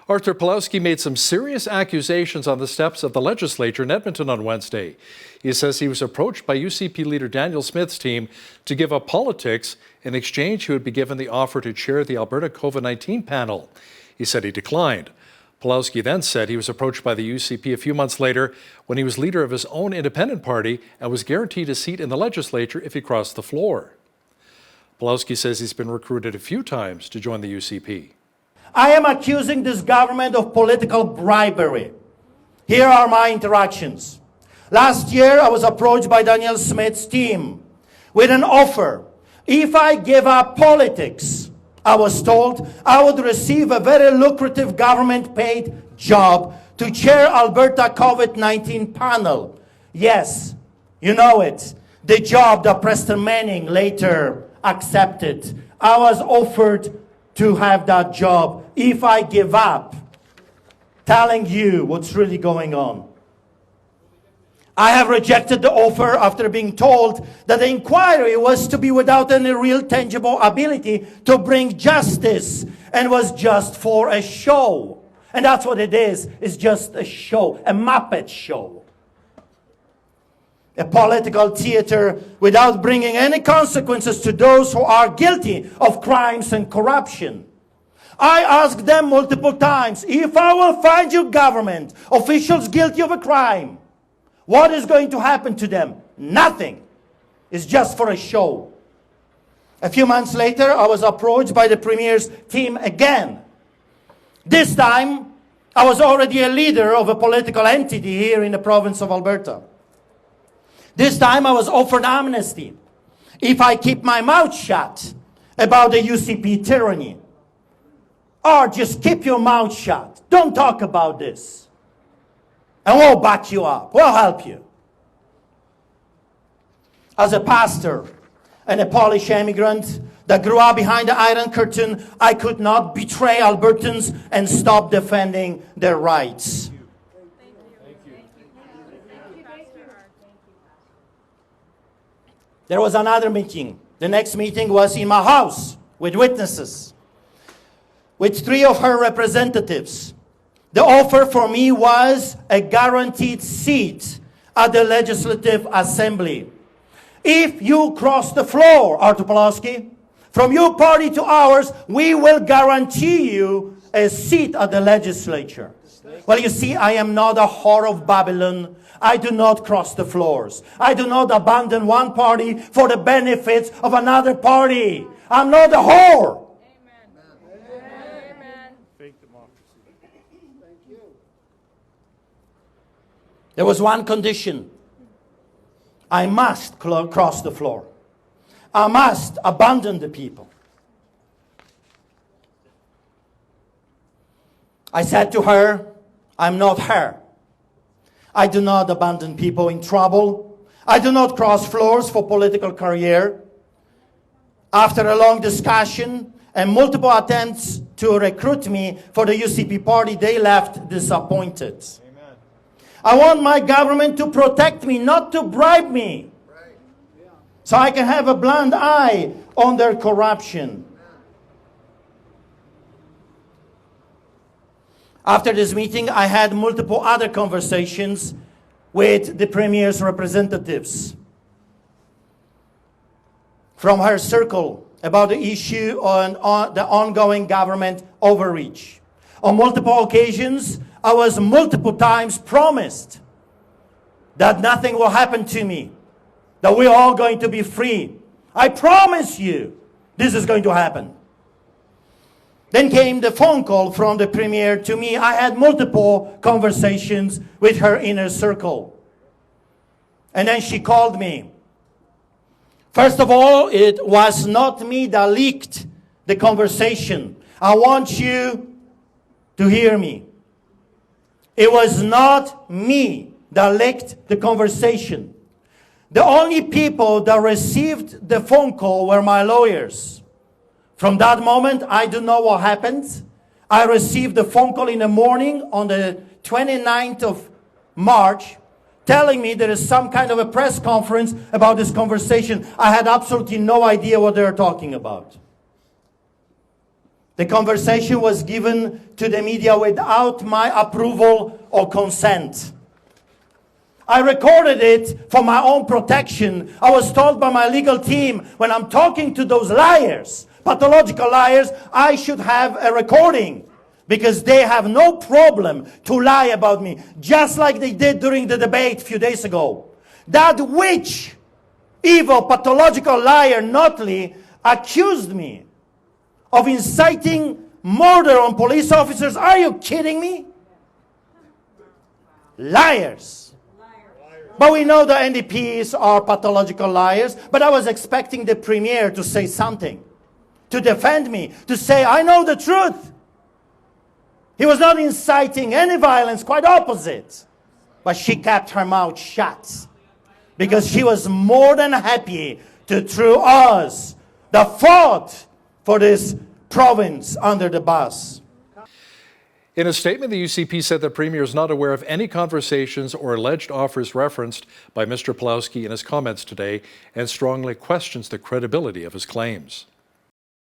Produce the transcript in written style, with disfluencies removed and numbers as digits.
Arthur Pawlowski made some serious accusations on the steps of the legislature in Edmonton on Wednesday. He says he was approached by UCP leader Daniel Smith's team to give up politics. In exchange, he would be given the offer to chair the Alberta COVID-19 panel. He said he declined. Pawlowski then said he was approached by the UCP a few months later when he was leader of his own independent party and was guaranteed a seat in the legislature if he crossed the floor. Pawlowski says he's been recruited a few times to join the UCP. I am accusing this government of political bribery. Here are my interactions. Last year, I was approached by Daniel Smith's team with an offer. If I give up politics, I was told I would receive a very lucrative government-paid job to chair Alberta COVID-19 panel. Yes, you know it. The job that Preston Manning later accepted. I was offered to have that job if I give up, telling you what's really going on. I have rejected the offer after being told that the inquiry was to be without any real tangible ability to bring justice and was just for a show. And that's what it is. It's just a show, a Muppet show. A political theater without bringing any consequences to those who are guilty of crimes and corruption. I asked them multiple times, if I will find you government officials guilty of a crime, what is going to happen to them? Nothing. It's just for a show. A few months later, I was approached by the Premier's team again. This time, I was already a leader of a political entity here in the province of Alberta. This time I was offered amnesty if I keep my mouth shut about the UCP tyranny. Or just keep your mouth shut. Don't talk about this. And we'll back you up. We'll help you. As a pastor and a Polish immigrant that grew up behind the Iron Curtain, I could not betray Albertans and stop defending their rights. There was another meeting. The next meeting was in my house with witnesses, with 3 of her representatives. The offer for me was a guaranteed seat at the Legislative Assembly. If you cross the floor, Arthur Pawlowski, from your party to ours, we will guarantee you a seat at the legislature. Well, you see, I am not a whore of Babylon. I do not cross the floors. I do not abandon one party for the benefits of another party. I'm not a whore. Amen. Amen. Fake democracy. Thank you. There was one condition. I must cross the floor. I must abandon the people. I said to her, I'm not her. I do not abandon people in trouble. I do not cross floors for political career. After a long discussion and multiple attempts to recruit me for the UCP party, they left disappointed. Amen. I want my government to protect me, not to bribe me. Right. Yeah. So I can have a blind eye on their corruption. After this meeting, I had multiple other conversations with the Premier's representatives from her circle about the issue on the ongoing government overreach. On multiple occasions, I was multiple times promised that nothing will happen to me, that we're all going to be free. I promise you this is going to happen. Then came the phone call from the Premier to me. I had multiple conversations with her inner circle. And then she called me. First of all, it was not me that leaked the conversation. I want you to hear me. It was not me that leaked the conversation. The only people that received the phone call were my lawyers. From that moment, I don't know what happened. I received a phone call in the morning on the 29th of March telling me there is some kind of a press conference about this conversation. I had absolutely no idea what they were talking about. The conversation was given to the media without my approval or consent. I recorded it for my own protection. I was told by my legal team, when I'm talking to those liars, pathological liars, I should have a recording, because they have no problem to lie about me, just like they did during the debate a few days ago. That witch, evil, pathological liar, Notley, accused me of inciting murder on police officers. Are you kidding me? Liars. But we know the NDPs are pathological liars, but I was expecting the Premier to say something, to defend me, to say, I know the truth. He was not inciting any violence, quite opposite. But she kept her mouth shut, because she was more than happy to throw us, the fault for this province, under the bus. In a statement, the UCP said the Premier is not aware of any conversations or alleged offers referenced by Mr. Pawlowski in his comments today, and strongly questions the credibility of his claims.